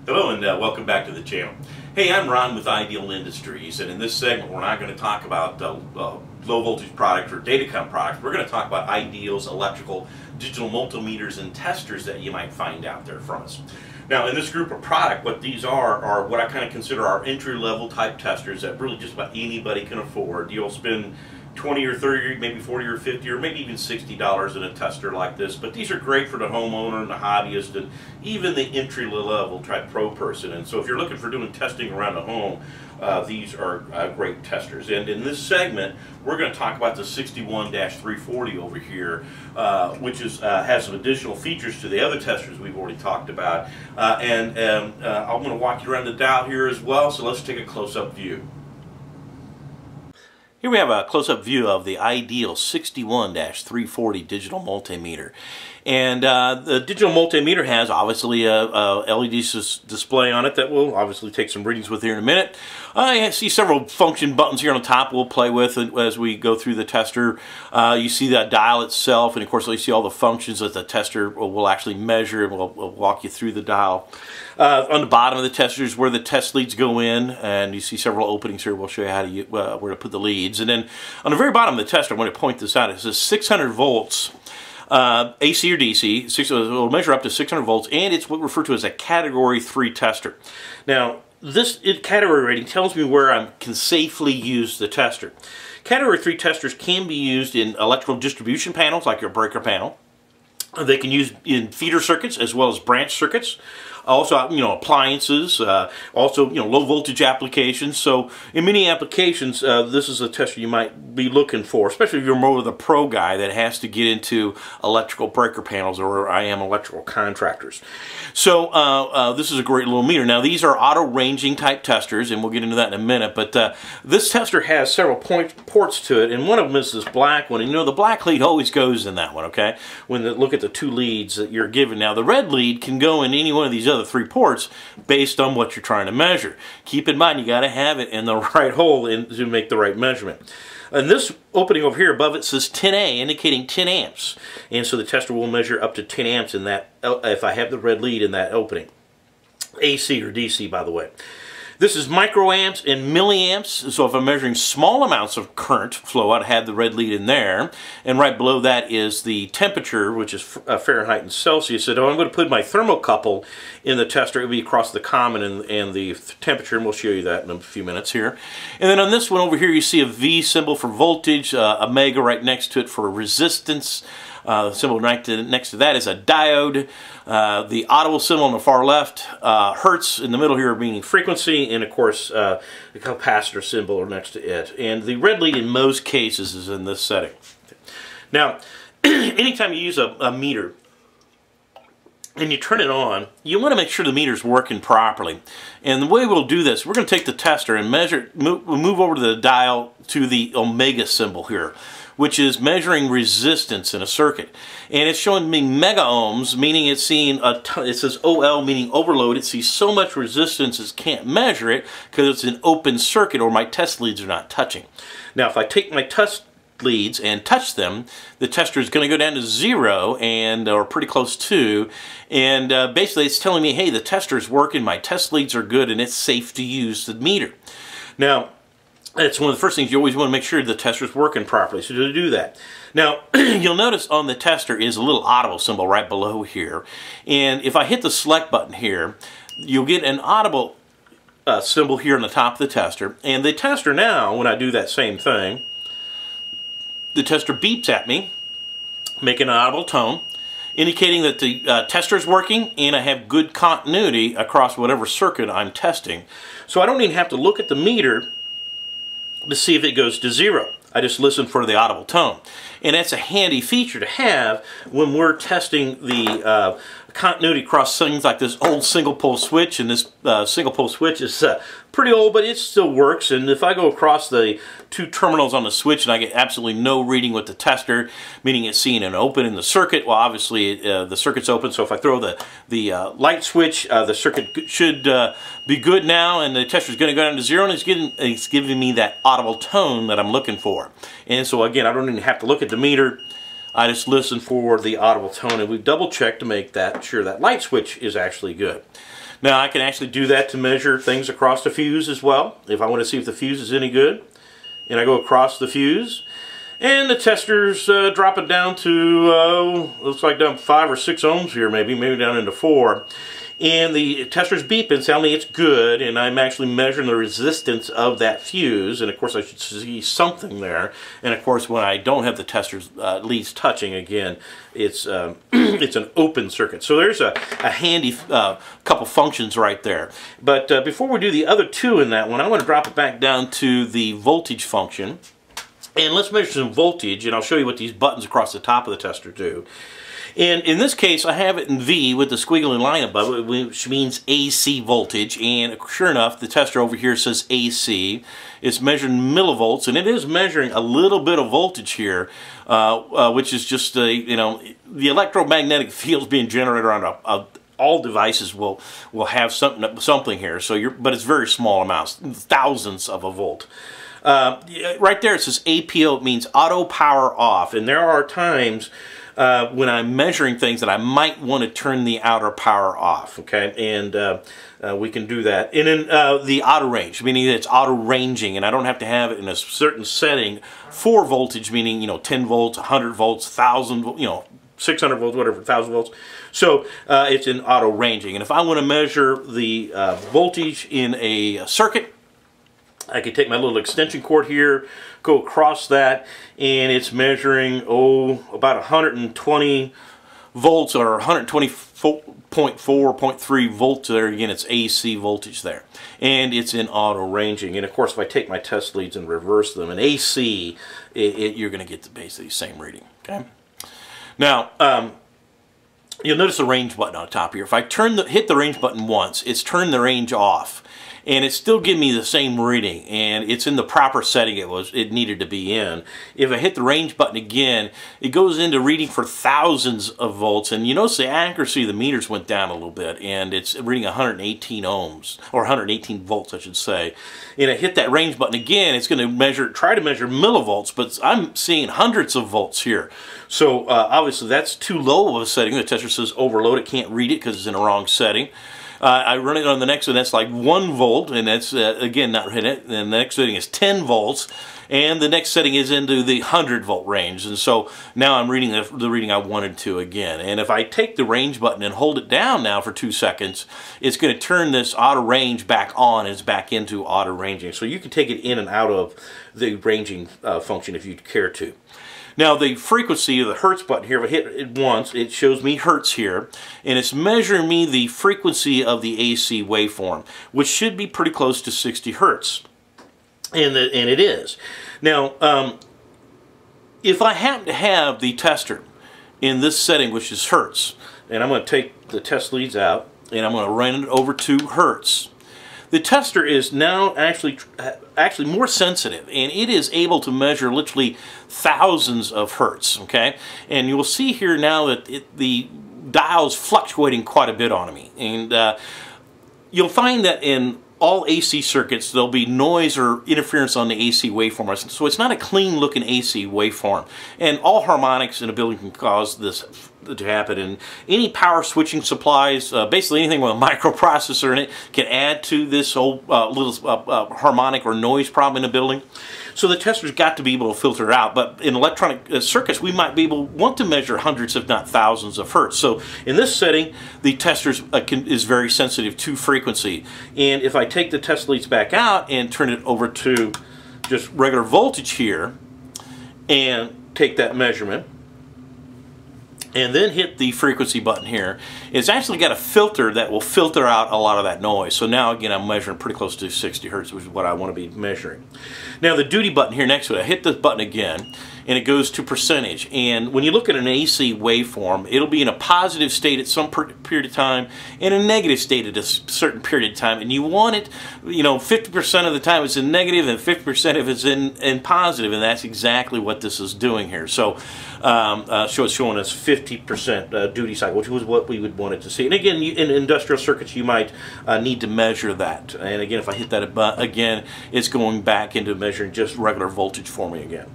Hello and welcome back to the channel. Hey, I'm Ron with Ideal Industries, and in this segment we're not going to talk about low voltage products or Datacomm products. We're going to talk about Ideal's electrical digital multimeters and testers that you might find out there from us. Now, in this group of product, what these are what I kind of consider our entry-level type testers that really just about anybody can afford. You'll spend 20 or 30, maybe 40 or 50 or maybe even $60 in a tester like this, but these are great for the homeowner and the hobbyist and even the entry level type pro person. And so if you're looking for doing testing around the home, these are great testers. And in this segment we're going to talk about the 61-340 over here, which has some additional features to the other testers we've already talked about, and I'm going to walk you around the dial here as well, so let's take a close-up view. Here we have a close-up view of the Ideal 61-340 digital multimeter. And the digital multimeter has obviously a LED display on it that we'll obviously take some readings with here in a minute. I see several function buttons here on the top we'll play with as we go through the tester. You see that dial itself, and of course you see all the functions that the tester will actually measure, and we'll walk you through the dial. On the bottom of the tester is where the test leads go in, and you see several openings here. We'll show you how to where to put the leads. And then on the very bottom of the tester, I want to point this out. It says 600 volts. AC or DC, it will measure up to 600 volts, and it's what we refer to as a Category 3 tester. Now, this category rating tells me where I can safely use the tester. Category 3 testers can be used in electrical distribution panels, like your breaker panel. They can use in feeder circuits as well as branch circuits. Also, appliances, also, low voltage applications. So in many applications, this is a tester you might be looking for, especially if you're more of the pro guy that has to get into electrical breaker panels, or I am electrical contractors. So this is a great little meter. Now, these are auto ranging type testers, and we'll get into that in a minute, but this tester has several ports to it, and one of them is this black one. And the black lead always goes in that one, okay? Look at the two leads that you're given. Now, the red lead can go in any one of these other 3 ports based on what you're trying to measure. Keep in mind, you got to have it in the right hole to make the right measurement. And this opening over here above it says 10A, indicating 10 amps. And so the tester will measure up to 10 amps in that, if I have the red lead in that opening. AC or DC, by the way. This is microamps and milliamps, so if I'm measuring small amounts of current flow, I'd have the red lead in there. And right below that is the temperature, which is Fahrenheit and Celsius. So I'm going to put my thermocouple in the tester. It will be across the common and the temperature, and we'll show you that in a few minutes here. And then on this one over here, you see a V symbol for voltage, a mega right next to it for resistance. The symbol right next to that is a diode. The audible symbol on the far left, hertz in the middle here meaning frequency, and of course the capacitor symbol are next to it. And the red lead in most cases is in this setting. Now, anytime you use a meter and you turn it on, you want to make sure the meter's working properly. And the way we'll do this, we're going to take the tester and move over to the dial to the omega symbol here, which is measuring resistance in a circuit. And it's showing me mega ohms, meaning it's seeing it says OL, meaning overload. It sees so much resistance it can't measure it because it's an open circuit, or my test leads are not touching. Now, if I take my test leads and touch them, the tester is going to go down to 0, or pretty close to, and basically it's telling me, hey, the tester is working, my test leads are good, and it's safe to use the meter. Now, that's one of the first things you always want to make sure the tester is working properly. So to do that, now you'll notice on the tester is a little audible symbol right below here, and if I hit the select button here, you'll get an audible symbol here on the top of the tester. And the tester now, when I do that same thing, the tester beeps at me, making an audible tone, indicating that the tester is working and I have good continuity across whatever circuit I'm testing. So I don't even have to look at the meter to see if it goes to 0. I just listen for the audible tone. And that's a handy feature to have when we're testing the continuity across things like this old single pole switch. And this single pole switch is pretty old, but it still works. And if I go across the 2 terminals on the switch and I get absolutely no reading with the tester, meaning it's seeing an open in the circuit, well, obviously the circuit's open. So if I throw the light switch, the circuit should be good now, and the tester's going to go down to 0, and it's giving me that audible tone that I'm looking for. And so again, I don't even have to look at the meter. I just listen for the audible tone, and we double check to make sure that light switch is actually good. Now I can actually do that to measure things across the fuse as well, if I want to see if the fuse is any good. And I go across the fuse, and the tester's dropping down to, looks like down 5 or 6 ohms here, maybe down into 4. And the tester's beeping, telling me it's good, and I'm actually measuring the resistance of that fuse, and of course I should see something there. And of course when I don't have the tester's leads touching, again, it's it's an open circuit. So there's a handy couple functions right there. But before we do the other two in that one, I want to drop it back down to the voltage function. And let's measure some voltage, and I'll show you what these buttons across the top of the tester do. And in this case, I have it in V with the squiggly line above it, which means AC voltage. And sure enough, the tester over here says AC. It's measuring millivolts, and it is measuring a little bit of voltage here, which is just the electromagnetic fields being generated around all devices will have something here. So but it's very small amounts, thousandths of a volt. Right there it says APO. It means auto power off, and there are times when I'm measuring things that I might want to turn the outer power off, okay? And we can do that. And then the auto range, meaning it's auto ranging, and I don't have to have it in a certain setting for voltage, meaning 10 volts, 100 volts, 1,000, 600 volts, whatever, 1,000 volts. So it's in auto ranging. And if I want to measure the voltage in a circuit, I can take my little extension cord here, go across that, and it's measuring, about 120 volts or 120.4, 0.3 volts there. Again, it's AC voltage there. And it's in auto ranging. And of course, if I take my test leads and reverse them in AC, you're going to get basically the same reading. Okay. Now, you'll notice the range button on the top here. If I hit the range button once, it's turned the range off. And it's still giving me the same reading, and it's in the proper setting it needed to be in. If I hit the range button again, it goes into reading for thousands of volts, and you notice the accuracy of the meters went down a little bit, and it's reading 118 ohms, or 118 volts I should say. And I hit that range button again, it's going to try to measure millivolts, but I'm seeing hundreds of volts here. So obviously that's too low of a setting. The tester says overload, it can't read it because it's in the wrong setting. I run it on the next one, that's like 1 volt, and that's, again, not hitting it. And the next setting is 10 volts, and the next setting is into the 100 volt range. And so now I'm reading the reading I wanted to again. And if I take the range button and hold it down now for 2 seconds, it's going to turn this auto range back on, and it's back into auto ranging. So you can take it in and out of the ranging function if you care to. Now the frequency of the Hertz button here, if I hit it once, it shows me Hertz here, and it's measuring me the frequency of the AC waveform, which should be pretty close to 60 Hertz, and it is. Now, if I happen to have the tester in this setting, which is Hertz, and I'm going to take the test leads out, and I'm going to run it over to Hertz. The tester is now actually more sensitive, and it is able to measure literally thousands of hertz, okay? And you'll see here now that the dial's fluctuating quite a bit on me. And you'll find that in all AC circuits, there'll be noise or interference on the AC waveform. So it's not a clean looking AC waveform. And all harmonics in a building can cause this to happen. And any power switching supplies, basically anything with a microprocessor in it, can add to this whole little harmonic or noise problem in a building. So the tester's got to be able to filter it out. But in electronic circuits, we might be able to want to measure hundreds, if not thousands, of hertz. So in this setting, the tester is very sensitive to frequency. And if I take the test leads back out and turn it over to just regular voltage here, and take that measurement, and then hit the frequency button here, it's actually got a filter that will filter out a lot of that noise. So now again I'm measuring pretty close to 60 hertz, which is what I want to be measuring. Now the duty button here next to it, I hit this button again, and it goes to percentage. And when you look at an AC waveform, it'll be in a positive state at some period of time and a negative state at a certain period of time. And you want it, 50% of the time it's in negative and 50% of it's in positive, and that's exactly what this is doing here. So it's showing us 50% duty cycle, which was what we would want it to see. And again, in industrial circuits, you might need to measure that. And again, if I hit that again, it's going back into measuring just regular voltage for me again.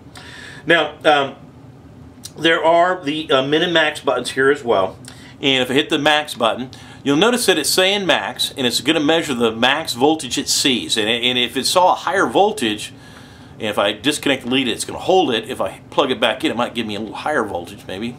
Now, there are the min and max buttons here as well. And if I hit the max button, you'll notice that it's saying max, and it's going to measure the max voltage it sees. And if it saw a higher voltage, and if I disconnect the lead, it's going to hold it. If I plug it back in, it might give me a little higher voltage, maybe.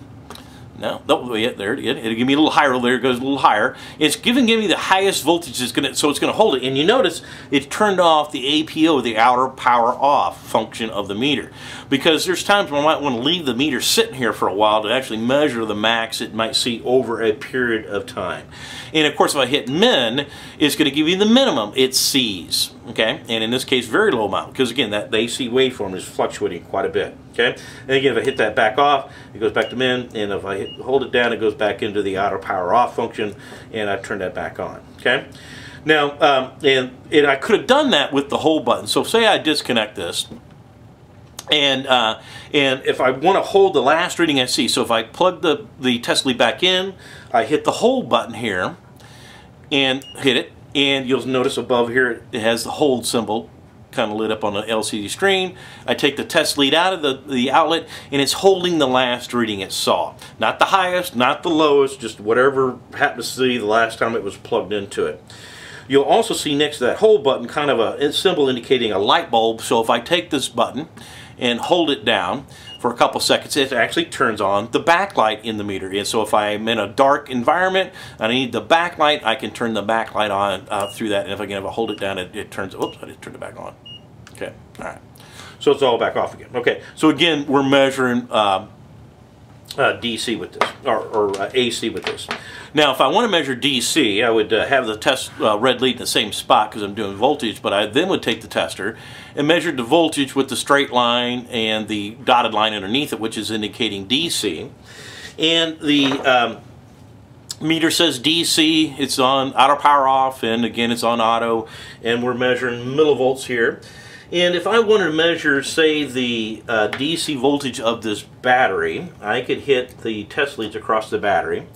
No, yeah, there it is. It'll give me a little higher. There it goes, a little higher. It's giving me the highest voltage, so it's going to hold it. And you notice it turned off the APO, the outer power off function of the meter, because there's times when I might want to leave the meter sitting here for a while to actually measure the max it might see over a period of time. And of course, if I hit min, it's going to give you the minimum it sees. Okay, and in this case, very low amount, because again, the AC waveform is fluctuating quite a bit. Okay, and again, if I hit that back off, it goes back to min, and if I hold it down, it goes back into the outer power off function, and I turn that back on. Okay, now, and I could have done that with the hold button. So say I disconnect this, and if I want to hold the last reading I see, so if I plug the test lead back in, I hit the hold button here, and hit it, and you'll notice above here it has the hold symbol kind of lit up on the LCD screen. I take the test lead out of the outlet, and it's holding the last reading it saw. Not the highest, not the lowest, just whatever happened to see the last time it was plugged into it. You'll also see next to that hold button kind of a symbol indicating a light bulb. So if I take this button and hold it down for a couple seconds, it actually turns on the backlight in the meter. And so if I'm in a dark environment and I need the backlight, I can turn the backlight on through that. And if I hold it down, it turns, oops, I didn't turn it back on. Okay, all right. So it's all back off again. Okay, so again, we're measuring DC with this, or AC with this. Now, if I want to measure DC, I would have the test red lead in the same spot because I'm doing voltage, but I then would take the tester and measure the voltage with the straight line and the dotted line underneath it, which is indicating DC. And the meter says DC, it's on auto power off, and again, it's on auto, and we're measuring millivolts here. And if I wanted to measure, say, the DC voltage of this battery, I could hit the test leads across the battery.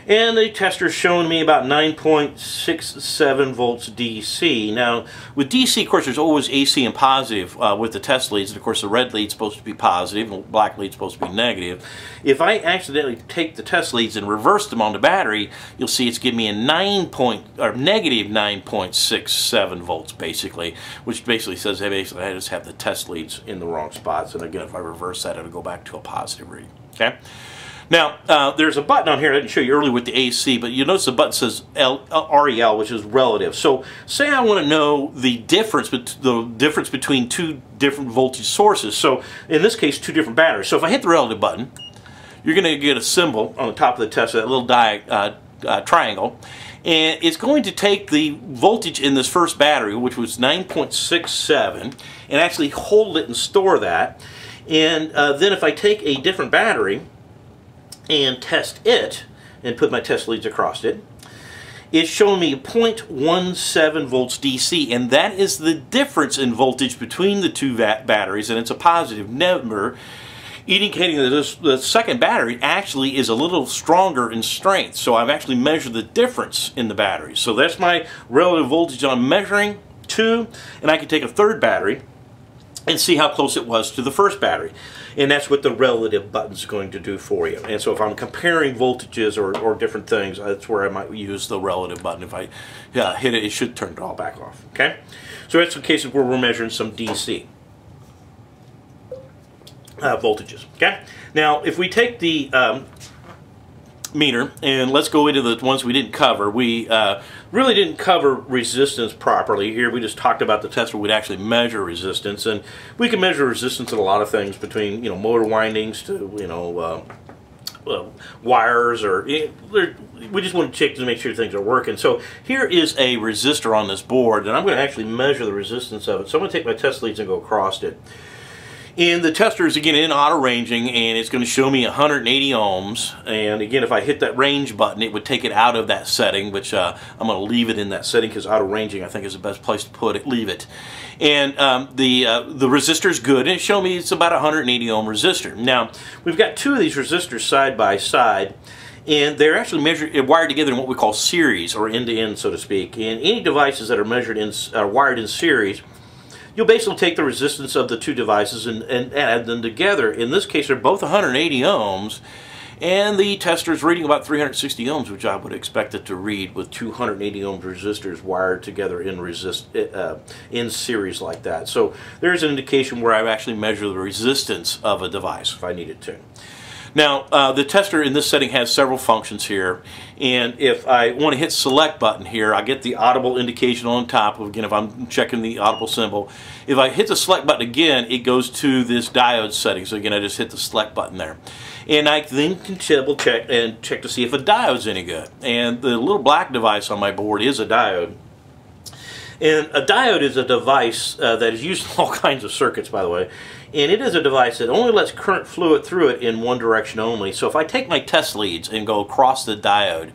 And the tester's showing me about 9.67 volts DC. Now, with DC, of course, there's always AC and positive with the test leads. And of course, the red lead's supposed to be positive, and the black lead's supposed to be negative. If I accidentally take the test leads and reverse them on the battery, you'll see it's giving me a negative 9.67 volts, basically, which basically says, hey, basically, I just have the test leads in the wrong spots. And again, if I reverse that, it'll go back to a positive reading. Okay. Now, there's a button on here I didn't show you earlier with the AC, but you'll notice the button says REL, which is relative. So, say I want to know the difference between two different voltage sources. So, in this case, two different batteries. So, if I hit the relative button, you're going to get a symbol on the top of the tester, that little triangle, and it's going to take the voltage in this first battery, which was 9.67, and actually hold it and store that. And then if I take a different battery and test it, and put my test leads across it, it's showing me 0.17 volts DC, and that is the difference in voltage between the two batteries, and it's a positive number, indicating that the second battery actually is a little stronger in strength. So I've actually measured the difference in the batteries. So that's my relative voltage I'm measuring to, and I can take a third battery and see how close it was to the first battery. And that's what the relative button's going to do for you. And so if I'm comparing voltages or different things, that's where I might use the relative button. If I hit it, it should turn it all back off. Okay? So that's the cases where we're measuring some DC voltages. Okay? Now, if we take the meter, and let's go into the ones we didn't cover. We really didn't cover resistance properly here. We just talked about the test where we'd actually measure resistance, and we can measure resistance in a lot of things, between motor windings to wires, or we just want to check to make sure things are working. So here is a resistor on this board, and I'm going to actually measure the resistance of it. So I'm going to take my test leads and go across it. And the tester is again in auto ranging, and it's going to show me 180 ohms. And again, if I hit that range button, it would take it out of that setting, which I'm going to leave it in that setting because auto ranging, I think, is the best place to put it. Leave it. And the resistor is good, and it showed me it's about a 180 ohm resistor. Now, we've got two of these resistors side by side, and they're actually wired together in what we call series, or end-to-end, so to speak. And any devices that are wired in series, you'll basically take the resistance of the two devices and add them together. In this case, they're both 180 ohms, And the tester is reading about 360 ohms, which I would expect it to read with 280 ohm resistors wired together in series like that. So there's an indication where I actually measure the resistance of a device if I needed to. Now, the tester in this setting has several functions here, and if I want to hit select button here, I get the audible indication on top. Again, if I'm checking the audible symbol, if I hit the select button again, it goes to this diode setting. So again, I just hit the select button there. And I then can double check and check to see if a diode's any good. And the little black device on my board is a diode. And a diode is a device that is used in all kinds of circuits, by the way. And it is a device that only lets current fluid through it in one direction only. So if I take my test leads and go across the diode,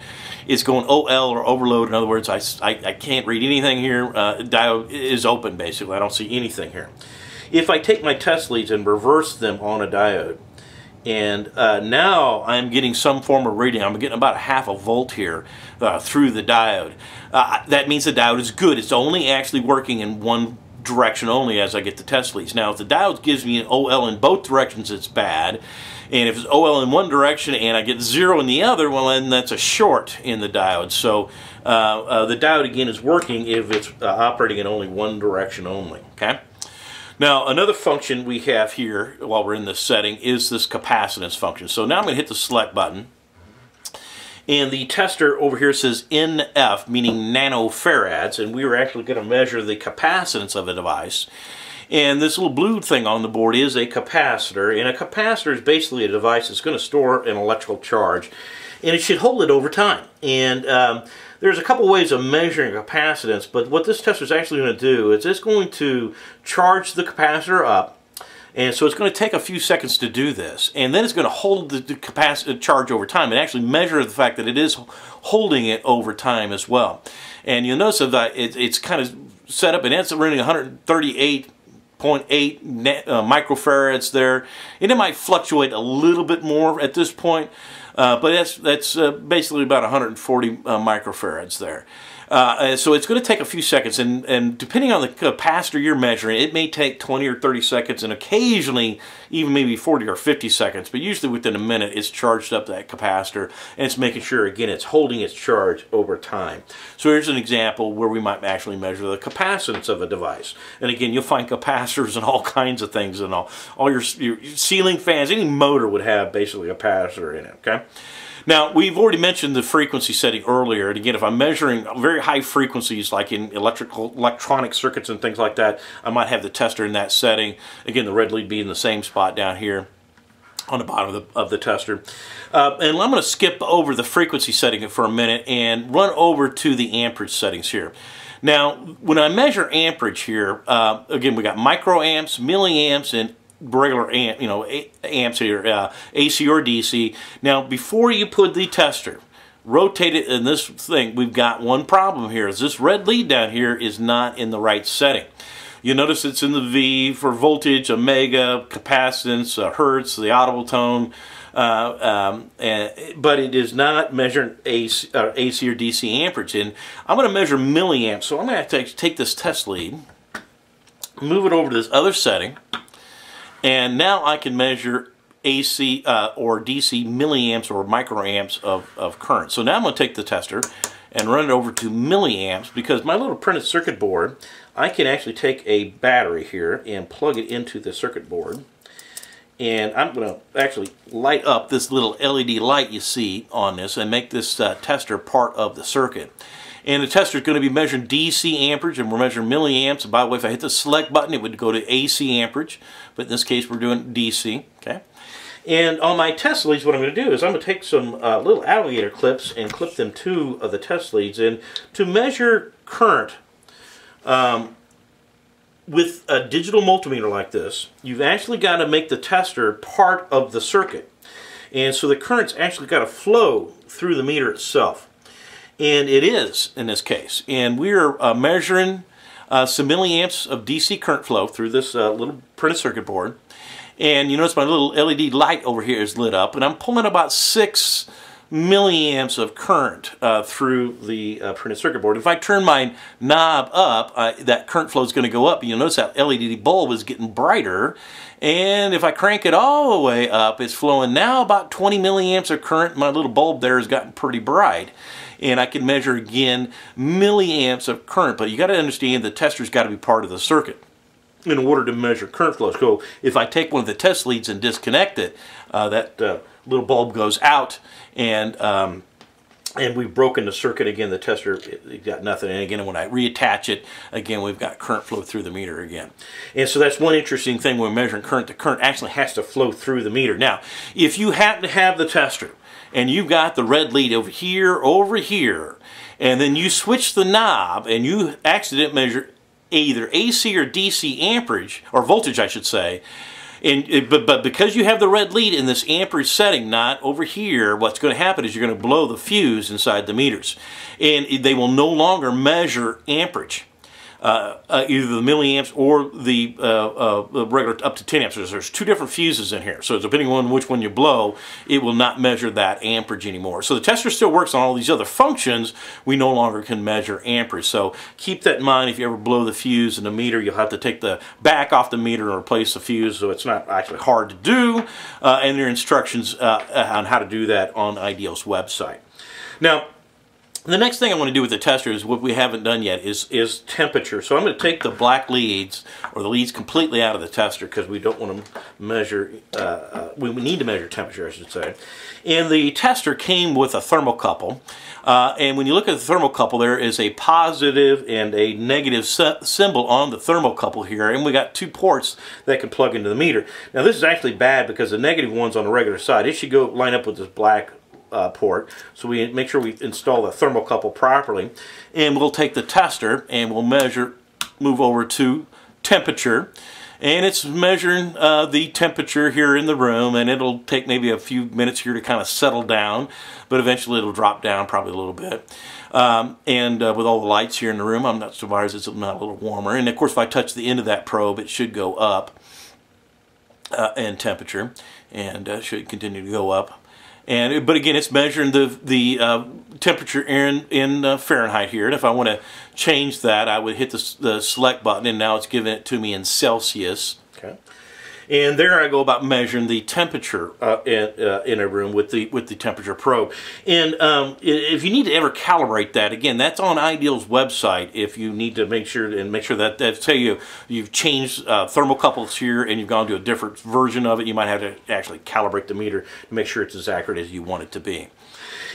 it's going OL or overload. In other words, I can't read anything here. Diode is open, basically. I don't see anything here. If I take my test leads and reverse them on a diode, and now I'm getting some form of reading. I'm getting about 0.5 volt here through the diode. That means the diode is good. It's only actually working in one direction only as I get the test leads. Now, if the diode gives me an OL in both directions, it's bad. And if it's OL in one direction and I get 0 in the other, well, then that's a short in the diode. So the diode, again, is working if it's operating in only one direction only. Okay. Now, another function we have here while we're in this setting is this capacitance function. So now I'm going to hit the select button. And the tester over here says NF, meaning nanofarads, and we were actually going to measure the capacitance of a device. And this little blue thing on the board is a capacitor, and a capacitor is basically a device that's going to store an electrical charge, and it should hold it over time. And there's a couple ways of measuring capacitance, but what this tester is actually going to do is it's going to charge the capacitor up. And so it's going to take a few seconds to do this, and then it's going to hold the capacitor charge over time and actually measure the fact that it is holding it over time as well. And you'll notice that it's kind of set up, and it's running 138.8 microfarads there, and it might fluctuate a little bit more at this point, but that's basically about 140 microfarads there. So it's going to take a few seconds, and depending on the capacitor you're measuring, it may take 20 or 30 seconds, and occasionally even maybe 40 or 50 seconds, but usually within a minute it's charged up that capacitor, and it's making sure, again, it's holding its charge over time. So here's an example where we might actually measure the capacitance of a device. And again, you'll find capacitors in all kinds of things, and all your ceiling fans, any motor would have basically a capacitor in it, okay? Now, we've already mentioned the frequency setting earlier, and again, if I'm measuring very high frequencies like in electronic circuits and things like that, I might have the tester in that setting. Again, the red lead being in the same spot down here on the bottom of the tester. And I'm going to skip over the frequency setting for a minute and run over to the amperage settings here. Now, when I measure amperage here, again, we got microamps, milliamps, and regular amp, amps here, AC or DC. Now, before you put the tester, rotate it in this thing. We've got one problem here. Is this red lead down here is not in the right setting. You notice it's in the V for voltage, omega, capacitance, hertz, the audible tone, but it is not measuring AC or DC amperage. And I'm going to measure milliamps, so I'm going to have to take this test lead, move it over to this other setting, and now I can measure AC or DC milliamps or microamps of current. So now I'm going to take the tester and run it over to milliamps, because my little printed circuit board, I can actually take a battery here and plug it into the circuit board. And I'm going to actually light up this little LED light you see on this and make this tester part of the circuit. And the tester is going to be measuring DC amperage, and we're measuring milliamps. And by the way, if I hit the select button, it would go to AC amperage. But in this case, we're doing DC. Okay. And on my test leads, what I'm going to do is I'm going to take some little alligator clips and clip them to the test leads. And to measure current with a digital multimeter like this, you've actually got to make the tester part of the circuit. And so the current's actually got to flow through the meter itself. And it is in this case. And we're measuring some milliamps of DC current flow through this little printed circuit board. And you notice my little LED light over here is lit up. And I'm pulling about 6 milliamps of current through the printed circuit board. If I turn my knob up, that current flow is going to go up. You'll notice that LED bulb is getting brighter. And if I crank it all the way up, it's flowing now about 20 milliamps of current. My little bulb there has gotten pretty bright. And I can measure again milliamps of current. But you got to understand the tester's got to be part of the circuit in order to measure current flow. So if I take one of the test leads and disconnect it, that little bulb goes out, and we've broken the circuit again. The tester, it got nothing. And again, when I reattach it, again, we've got current flow through the meter again. And so that's one interesting thing when we're measuring current. The current actually has to flow through the meter. Now, if you happen to have the tester and you've got the red lead over here, and then you switch the knob and you accidentally measure either AC or DC amperage, or voltage I should say, but because you have the red lead in this amperage setting, not over here, what's going to happen is you're going to blow the fuse inside the meters. And they will no longer measure amperage. Either the milliamps or the regular up to 10 amps. There's two different fuses in here, so depending on which one you blow, it will not measure that amperage anymore. So the tester still works on all these other functions. We no longer can measure amperage. So keep that in mind. If you ever blow the fuse in the meter, you'll have to take the back off the meter and replace the fuse, so it's not actually hard to do. And there are instructions on how to do that on Ideal's website. Now, the next thing I want to do with the tester is what we haven't done yet is temperature. So I'm going to take the black leads, or the leads, completely out of the tester because we don't want to measure, we need to measure temperature, I should say. And the tester came with a thermocouple. And when you look at the thermocouple, there is a positive and a negative symbol on the thermocouple here. And we got two ports that can plug into the meter. Now this is actually bad because the negative one's on the regular side. It should go line up with this black port, so we make sure we install the thermocouple properly, and we'll take the tester and we'll move over to temperature, and it's measuring the temperature here in the room, and it'll take maybe a few minutes here to kind of settle down, but eventually it'll drop down probably a little bit. With all the lights here in the room, I'm not surprised it's not a little warmer. And of course, if I touch the end of that probe, it should go up in temperature, and should continue to go up. But again, it's measuring the temperature in Fahrenheit here. And if I want to change that, I would hit the select button, and now it's giving it to me in Celsius. Okay. And there I go about measuring the temperature in a room with the temperature probe. And if you need to ever calibrate that, again, that's on Ideal's website. If you need to make sure that say you've changed thermocouples here and you've gone to a different version of it, you might have to actually calibrate the meter to make sure it's as accurate as you want it to be.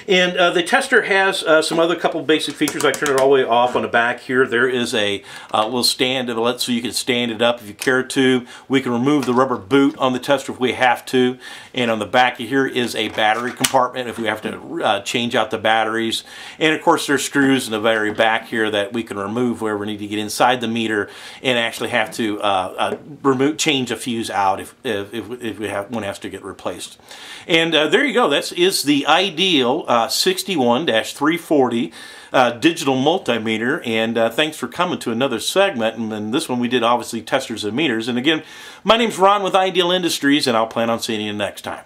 And the tester has some other couple basic features. I turn it all the way off on the back here. There is a little stand so you can stand it up if you care to. We can remove the rubber boot on the tester if we have to. And on the back of here is a battery compartment if we have to change out the batteries. And of course there's screws in the very back here that we can remove where we need to get inside the meter and actually have to change a fuse out if one has to get replaced. And there you go. That is the Ideal 61-340 digital multimeter, and thanks for coming to another segment. And this one we did obviously testers and meters. And again, my name's Ron with Ideal Industries, and I'll plan on seeing you next time.